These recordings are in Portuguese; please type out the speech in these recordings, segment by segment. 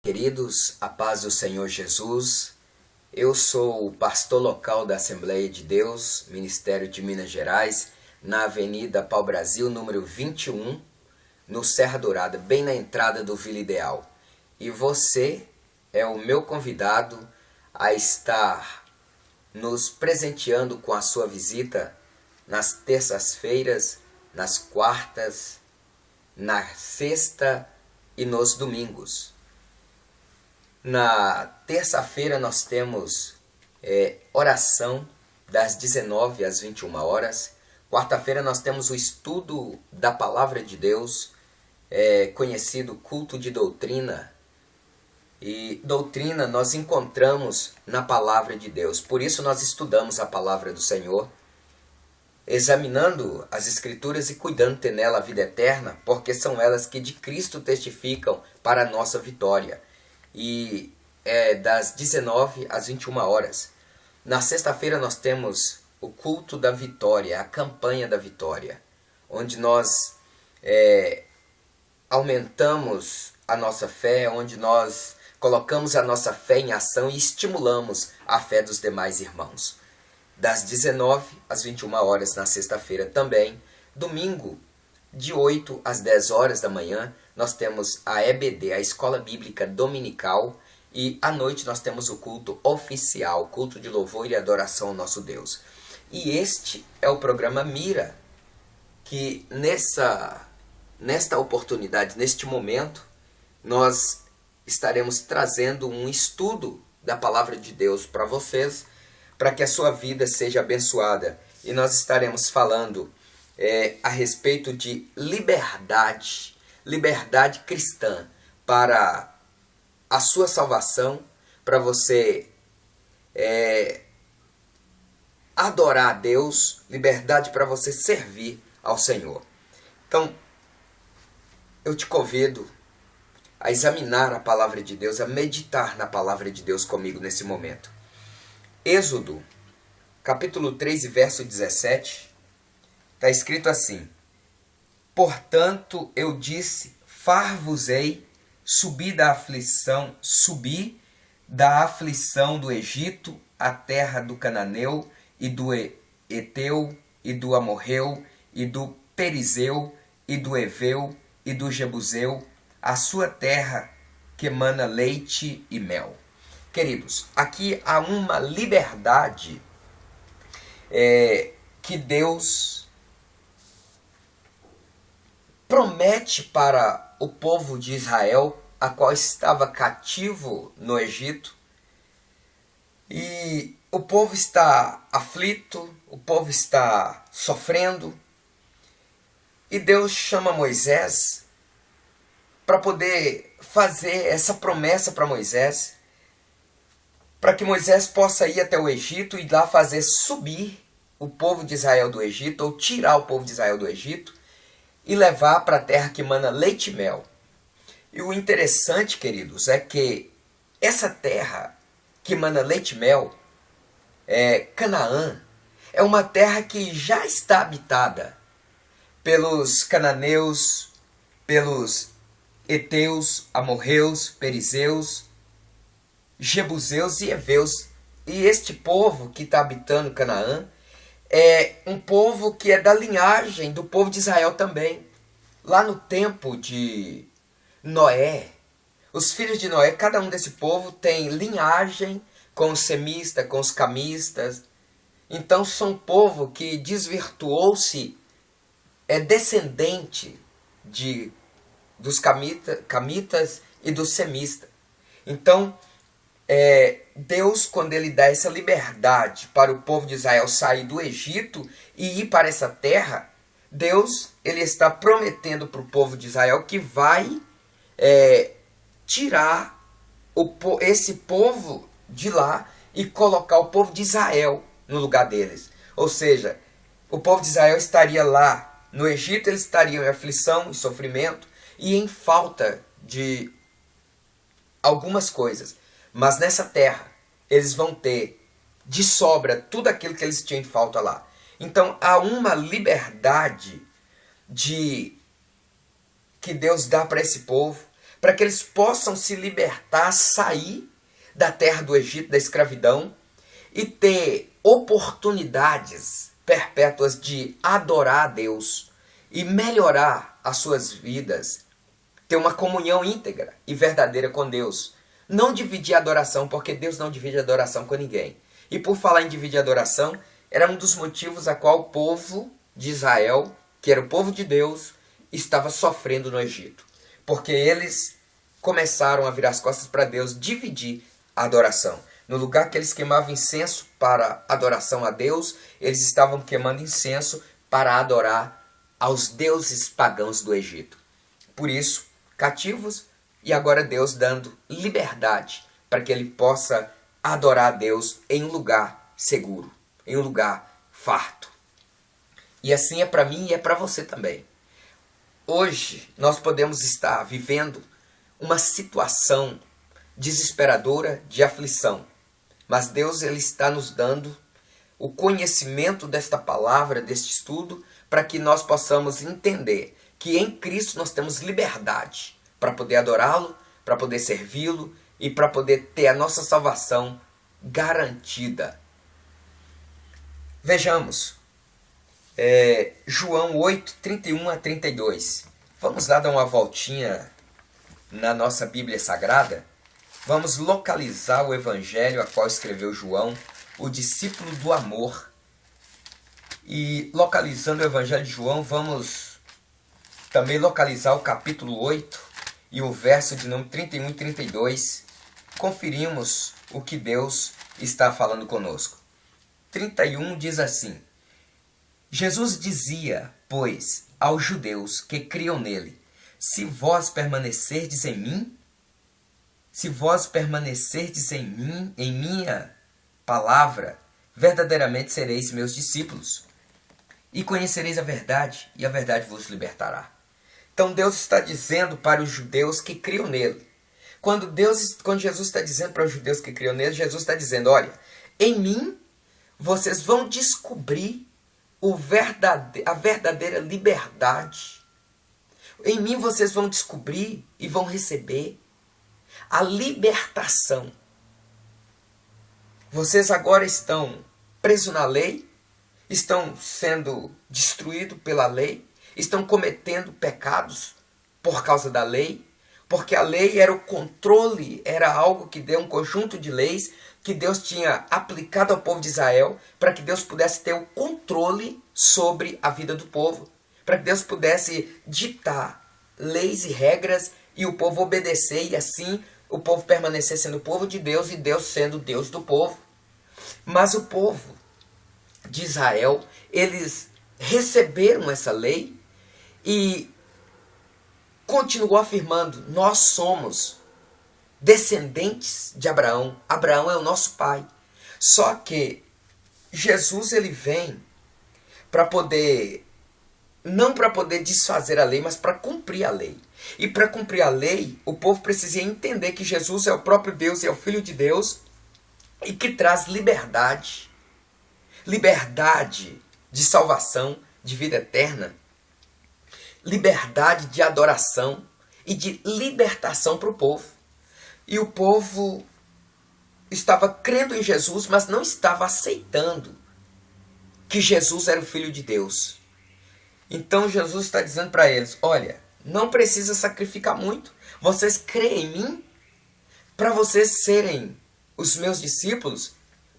Queridos, a paz do Senhor Jesus. Eu sou o pastor local da Assembleia de Deus, Ministério de Minas Gerais, na Avenida Pau Brasil, número 21, no Serra Dourada, bem na entrada do Vila Ideal. E você é o meu convidado a estar nos presenteando com a sua visita nas terças-feiras, nas quartas, na sexta e nos domingos. Na terça-feira nós temos oração das 19 às 21 horas. Quarta-feira nós temos o estudo da Palavra de Deus, conhecido culto de doutrina. E doutrina nós encontramos na Palavra de Deus. Por isso nós estudamos a Palavra do Senhor, examinando as Escrituras e cuidando de ter nela a vida eterna, porque são elas que de Cristo testificam para a nossa vitória. E das 19 às 21 horas. Na sexta-feira nós temos o culto da vitória, a campanha da vitória, onde nós aumentamos a nossa fé, onde nós colocamos a nossa fé em ação e estimulamos a fé dos demais irmãos. Das 19 às 21 horas na sexta-feira também. Domingo, de 8 às 10 horas da manhã, nós temos a EBD, a Escola Bíblica Dominical, e à noite nós temos o culto oficial, culto de louvor e adoração ao nosso Deus. E este é o programa Mira, que nesta oportunidade, neste momento, nós estaremos trazendo um estudo da Palavra de Deus para vocês, para que a sua vida seja abençoada. E nós estaremos falando a respeito de liberdade cristã para a sua salvação, para você adorar a Deus, liberdade para você servir ao Senhor. Então, eu te convido a examinar a palavra de Deus, a meditar na palavra de Deus comigo nesse momento. Êxodo, capítulo 3 e verso 17, está escrito assim: Portanto, eu disse, far-vos-ei subir da aflição do Egito, a terra do Cananeu, e do Eteu, e do Amorreu, e do Perizeu, e do Eveu, e do Jebuseu, a sua terra que emana leite e mel. Queridos, aqui há uma liberdade que Deus promete para o povo de Israel, a qual estava cativo no Egito. E o povo está aflito, o povo está sofrendo. E Deus chama Moisés para poder fazer essa promessa para Moisés, para que Moisés possa ir até o Egito e lá fazer subir o povo de Israel do Egito, ou tirar o povo de Israel do Egito, e levar para a terra que emana leite e mel. E o interessante, queridos, é que essa terra que emana leite e mel, Canaã, é uma terra que já está habitada pelos cananeus, pelos Eteus, Amorreus, Perizeus, Jebuseus e Eveus. E este povo que está habitando Canaã é um povo que é da linhagem do povo de Israel também. Lá no tempo de Noé, os filhos de Noé, cada um desse povo tem linhagem com os semistas, com os camistas. Então são um povo que desvirtuou-se, é descendente dos camitas e dos semistas. Então, Deus, quando ele dá essa liberdade para o povo de Israel sair do Egito e ir para essa terra, Deus ele está prometendo para o povo de Israel que vai tirar esse povo de lá e colocar o povo de Israel no lugar deles. Ou seja, o povo de Israel estaria lá no Egito, eles estariam em aflição, em sofrimento e em falta de algumas coisas. Mas nessa terra, eles vão ter de sobra tudo aquilo que eles tinham em falta lá. Então há uma liberdade que Deus dá para esse povo, para que eles possam se libertar, sair da terra do Egito, da escravidão, e ter oportunidades perpétuas de adorar a Deus e melhorar as suas vidas, ter uma comunhão íntegra e verdadeira com Deus. Não dividir a adoração, porque Deus não divide a adoração com ninguém. E por falar em dividir a adoração, era um dos motivos a qual o povo de Israel, que era o povo de Deus, estava sofrendo no Egito. Porque eles começaram a virar as costas para Deus, dividir a adoração. No lugar que eles queimavam incenso para adoração a Deus, eles estavam queimando incenso para adorar aos deuses pagãos do Egito. Por isso, cativos, e agora Deus dando liberdade para que ele possa adorar a Deus em um lugar seguro, em um lugar farto. E assim é para mim e é para você também. Hoje nós podemos estar vivendo uma situação desesperadora de aflição, mas Deus ele está nos dando o conhecimento desta palavra, deste estudo, para que nós possamos entender que em Cristo nós temos liberdade para poder adorá-lo, para poder servi-lo e para poder ter a nossa salvação garantida. Vejamos, João 8, 31 a 32. Vamos lá dar uma voltinha na nossa Bíblia Sagrada. Vamos localizar o evangelho a qual escreveu João, o discípulo do amor. E localizando o evangelho de João, vamos também localizar o capítulo 8 e o verso de número 31 e 32. Conferimos o que Deus está falando conosco. 31 diz assim: Jesus dizia, pois, aos judeus que criam nele: se vós permanecerdes em mim, se vós permanecerdes em mim, em minha palavra, verdadeiramente sereis meus discípulos, e conhecereis a verdade, e a verdade vos libertará. Então Deus está dizendo para os judeus que criam nele. Quando Jesus está dizendo para os judeus que criam nele, Jesus está dizendo: olha, em mim vocês vão descobrir a verdadeira liberdade. Em mim vocês vão descobrir e vão receber a libertação. Vocês agora estão presos na lei, estão sendo destruídos pela lei, estão cometendo pecados por causa da lei, porque a lei era o controle, era algo que deu um conjunto de leis que Deus tinha aplicado ao povo de Israel para que Deus pudesse ter o controle sobre a vida do povo, para que Deus pudesse ditar leis e regras e o povo obedecer, e assim o povo permanecer sendo o povo de Deus e Deus sendo o Deus do povo. Mas o povo de Israel, eles receberam essa lei e continuou afirmando: nós somos descendentes de Abraão. Abraão é o nosso pai. Só que Jesus ele vem para poder, não para poder desfazer a lei, mas para cumprir a lei. E para cumprir a lei, o povo precisa entender que Jesus é o próprio Deus, é o Filho de Deus, e que traz liberdade. Liberdade de salvação, de vida eterna. Liberdade de adoração e de libertação para o povo. E o povo estava crendo em Jesus, mas não estava aceitando que Jesus era o Filho de Deus. Então Jesus está dizendo para eles: olha, não precisa sacrificar muito. Vocês creem em mim? Para vocês serem os meus discípulos,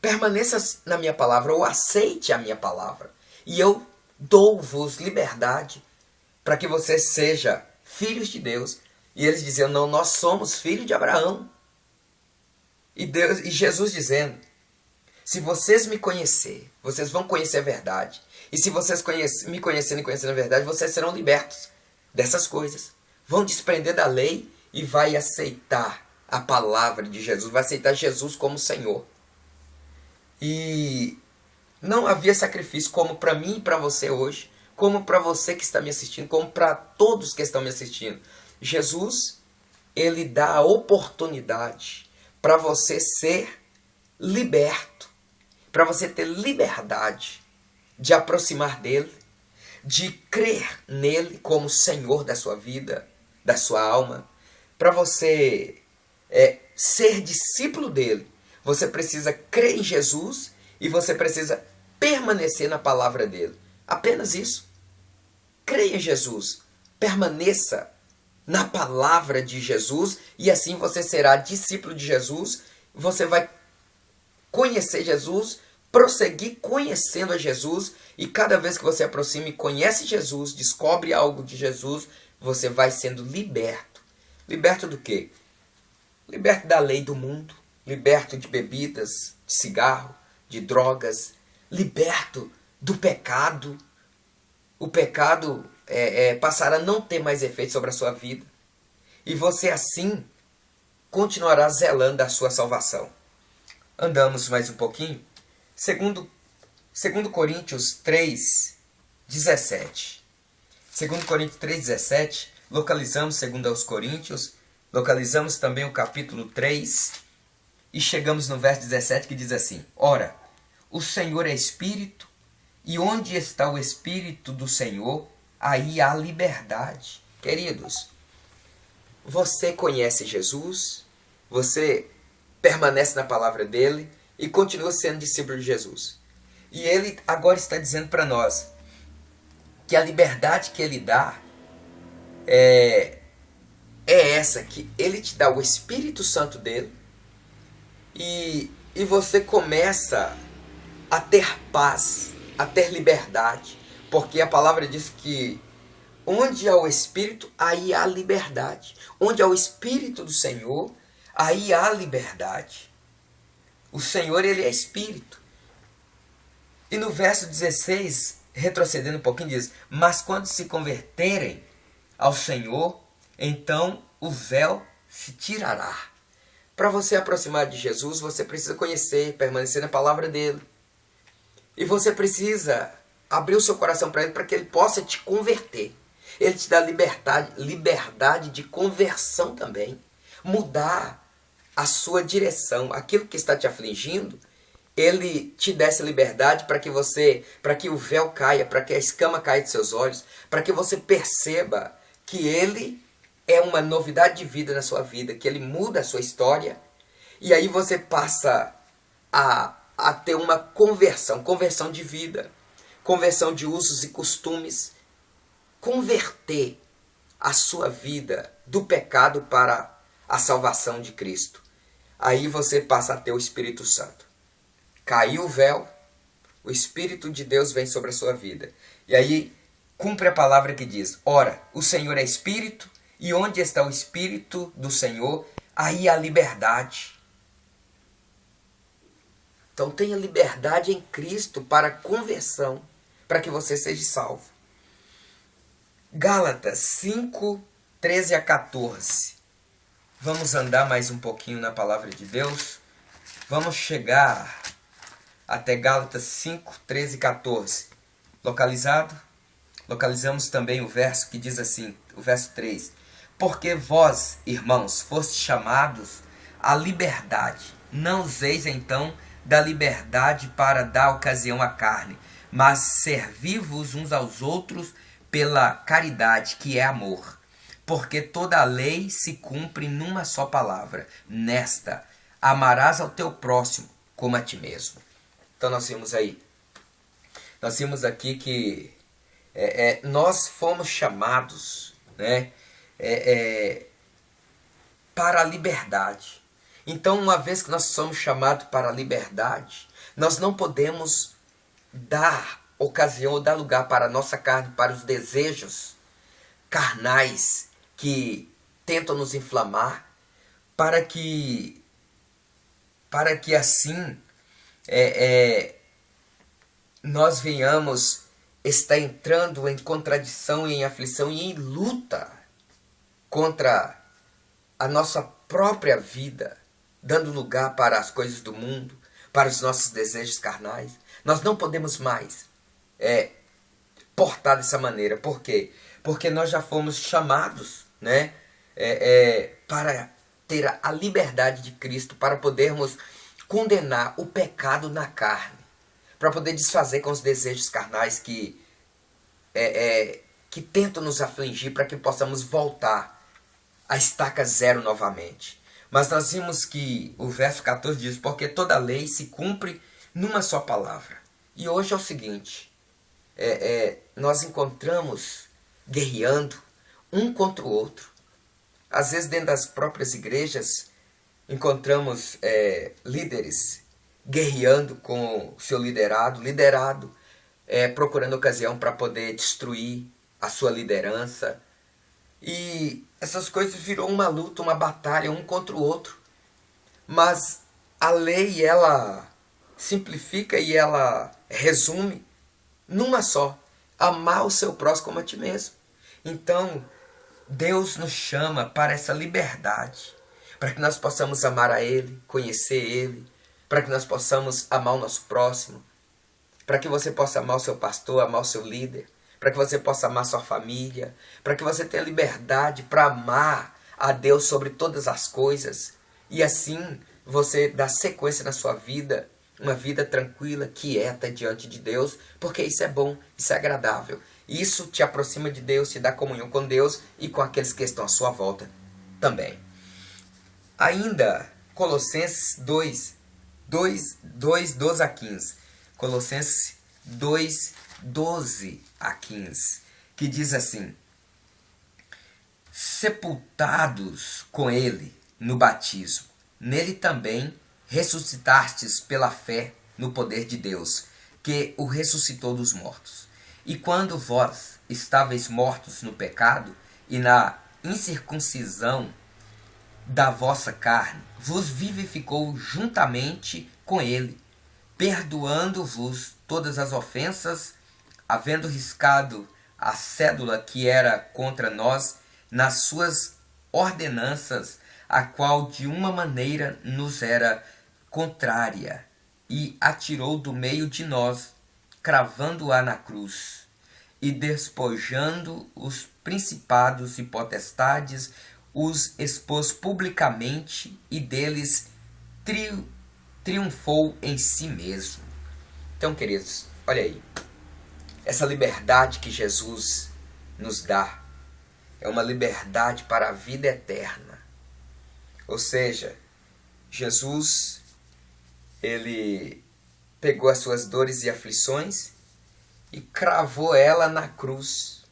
permaneça na minha palavra, ou aceite a minha palavra. E eu dou-vos liberdade para que vocês sejam filhos de Deus. E eles diziam: não, nós somos filhos de Abraão. E Jesus dizendo: se vocês me conhecerem, vocês vão conhecer a verdade. E se vocês me conhecerem e conhecerem a verdade, vocês serão libertos dessas coisas. Vão desprender da lei e vai aceitar a palavra de Jesus, vai aceitar Jesus como Senhor. E não havia sacrifício como para mim e para você hoje, como para você que está me assistindo, como para todos que estão me assistindo. Jesus, ele dá a oportunidade para você ser liberto, para você ter liberdade de aproximar dele, de crer nele como Senhor da sua vida, da sua alma, para você ser discípulo dele, você precisa crer em Jesus e você precisa permanecer na palavra dele. Apenas isso. Creia em Jesus. Permaneça na palavra de Jesus e assim você será discípulo de Jesus. Você vai conhecer Jesus, prosseguir conhecendo a Jesus, e cada vez que você aproxima e conhece Jesus, descobre algo de Jesus, você vai sendo liberto. Liberto do quê? Liberto da lei do mundo, liberto de bebidas, de cigarro, de drogas, liberto do pecado. O pecado passará a não ter mais efeito sobre a sua vida. E você assim continuará zelando da sua salvação. Andamos mais um pouquinho. Segundo Coríntios 3, 17. 2 Coríntios 3, 17. Localizamos 2 aos Coríntios. Localizamos também o capítulo 3. E chegamos no verso 17 que diz assim: Ora, o Senhor é Espírito, e onde está o Espírito do Senhor, aí há liberdade. Queridos, você conhece Jesus, você permanece na palavra dele e continua sendo discípulo de Jesus. E ele agora está dizendo para nós que a liberdade que ele dá é essa, que ele te dá o Espírito Santo dele e você começa a ter paz, a ter liberdade, porque a palavra diz que onde há o Espírito, aí há liberdade. Onde há o Espírito do Senhor, aí há liberdade. O Senhor, ele é Espírito. E no verso 16, retrocedendo um pouquinho, diz: Mas quando se converterem ao Senhor, então o véu se tirará. Para você aproximar de Jesus, você precisa conhecer, permanecer na palavra dele. E você precisa abrir o seu coração para ele, para que ele possa te converter. Ele te dá liberdade de conversão também. Mudar a sua direção. Aquilo que está te afligindo, ele te dá essa liberdade para que o véu caia, para que a escama caia de seus olhos, para que você perceba que ele é uma novidade de vida na sua vida, que ele muda a sua história. E aí você passa a ter uma conversão de vida, conversão de usos e costumes, converter a sua vida do pecado para a salvação de Cristo. Aí você passa a ter o Espírito Santo. Caiu o véu, o Espírito de Deus vem sobre a sua vida. E aí cumpre a palavra que diz: Ora, o Senhor é Espírito, e onde está o Espírito do Senhor, aí há liberdade. Então tenha liberdade em Cristo para conversão, para que você seja salvo. Gálatas 5, 13 a 14. Vamos andar mais um pouquinho na palavra de Deus. Vamos chegar até Gálatas 5, 13 e 14. Localizado? Localizamos também o verso que diz assim, o verso 3. Porque vós, irmãos, fostes chamados à liberdade. Não useis então da liberdade para dar ocasião à carne, mas servi-vos uns aos outros pela caridade, que é amor. Porque toda a lei se cumpre numa só palavra, nesta: amarás ao teu próximo como a ti mesmo. Então nós vimos aqui que nós fomos chamados, né, para a liberdade. Então, uma vez que nós somos chamados para a liberdade, nós não podemos dar ocasião ou dar lugar para a nossa carne, para os desejos carnais que tentam nos inflamar, para que assim nós venhamos estar entrando em contradição, em aflição e em luta contra a nossa própria vida, dando lugar para as coisas do mundo, para os nossos desejos carnais. Nós não podemos mais portar dessa maneira. Por quê? Porque nós já fomos chamados, né, para ter a liberdade de Cristo, para podermos condenar o pecado na carne, para poder desfazer com os desejos carnais que tentam nos afligir, para que possamos voltar a estaca zero novamente. Mas nós vimos que o verso 14 diz, porque toda lei se cumpre numa só palavra. E hoje é o seguinte, nós encontramos guerreando um contra o outro. Às vezes dentro das próprias igrejas encontramos líderes guerreando com o seu liderado procurando ocasião para poder destruir a sua liderança. E essas coisas virou uma luta, uma batalha um contra o outro. Mas a lei, ela simplifica e ela resume numa só: amar o seu próximo como a ti mesmo. Então, Deus nos chama para essa liberdade, para que nós possamos amar a Ele, conhecer Ele, para que nós possamos amar o nosso próximo, para que você possa amar o seu pastor, amar o seu líder, para que você possa amar a sua família, para que você tenha liberdade para amar a Deus sobre todas as coisas, e assim você dá sequência na sua vida, uma vida tranquila, quieta diante de Deus, porque isso é bom, isso é agradável. Isso te aproxima de Deus, te dá comunhão com Deus e com aqueles que estão à sua volta também. Ainda, Colossenses 2, 12 a 15. Colossenses 2, 12 a 15. Que diz assim: sepultados com ele no batismo, nele também ressuscitastes pela fé no poder de Deus, que o ressuscitou dos mortos. E quando vós estáveis mortos no pecado e na incircuncisão da vossa carne, vos vivificou juntamente com ele, perdoando-vos todas as ofensas, havendo riscado a cédula que era contra nós nas suas ordenanças, a qual de uma maneira nos era contrária, e atirou do meio de nós, cravando-a na cruz, e despojando os principados e potestades, os expôs publicamente, e deles triunfou em si mesmo. Então, queridos, olha aí, essa liberdade que Jesus nos dá é uma liberdade para a vida eterna. Ou seja, Jesus, ele pegou as suas dores e aflições e cravou ela na cruz.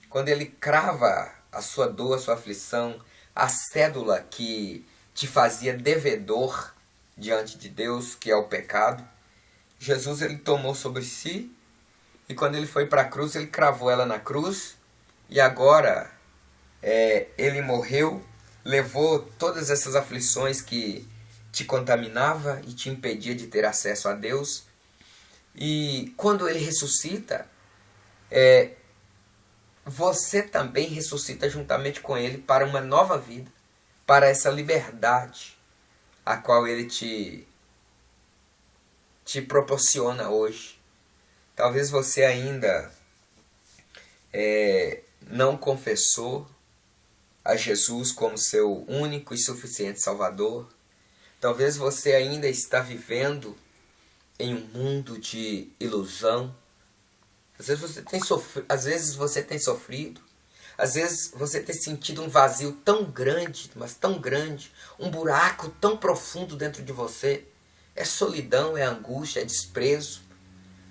Quando ele crava a sua dor, a sua aflição, a cédula que te fazia devedor diante de Deus, que é o pecado, Jesus ele tomou sobre si, e quando ele foi para a cruz, ele cravou ela na cruz, e agora ele morreu, levou todas essas aflições que te contaminava e te impedia de ter acesso a Deus. E quando ele ressuscita, você também ressuscita juntamente com ele para uma nova vida, para essa liberdade a qual ele te proporciona hoje. Talvez você ainda não confessou a Jesus como seu único e suficiente Salvador. Talvez você ainda está vivendo em um mundo de ilusão. Às vezes você tem sofrido. Às vezes você tem sentido um vazio tão grande, mas tão grande, um buraco tão profundo dentro de você. É solidão, é angústia, é desprezo.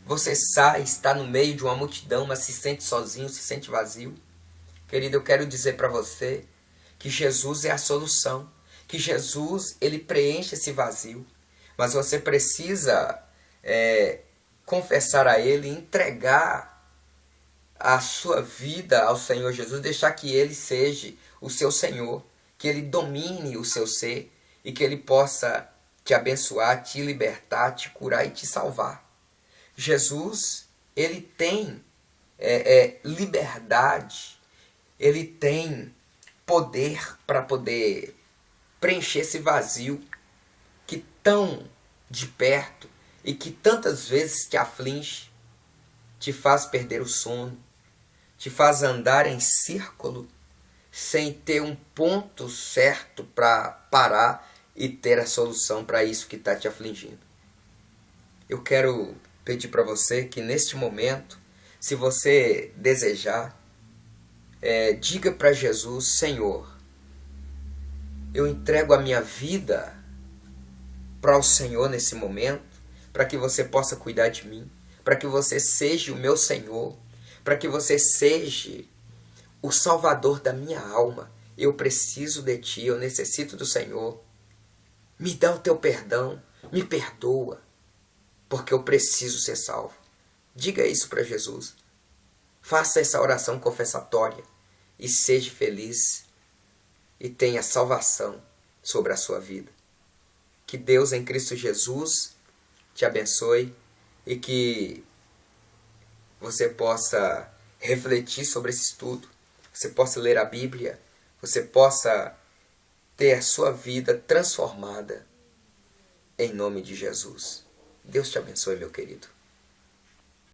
Você sai, está no meio de uma multidão, mas se sente sozinho, se sente vazio. Querido, eu quero dizer para você que Jesus é a solução, que Jesus ele preenche esse vazio, mas você precisa confessar a Ele, entregar a sua vida ao Senhor Jesus, deixar que Ele seja o seu Senhor, que Ele domine o seu ser e que Ele possa te abençoar, te libertar, te curar e te salvar. Jesus, Ele tem liberdade, Ele tem poder para poder preencher esse vazio que tão de perto e que tantas vezes te aflige, te faz perder o sono, te faz andar em círculo sem ter um ponto certo para parar e ter a solução para isso que está te afligindo. Eu quero pedir para você que neste momento, se você desejar, diga para Jesus: Senhor, Eu entrego a minha vida para o Senhor nesse momento, para que você possa cuidar de mim, para que você seja o meu Senhor, para que você seja o Salvador da minha alma. Eu preciso de Ti, eu necessito do Senhor. Me dá o Teu perdão, me perdoa, porque eu preciso ser salvo. Diga isso para Jesus. Faça essa oração confessatória e seja feliz e tenha salvação sobre a sua vida. Que Deus em Cristo Jesus te abençoe e que você possa refletir sobre esse estudo, você possa ler a Bíblia, você possa ter a sua vida transformada em nome de Jesus. Deus te abençoe, meu querido.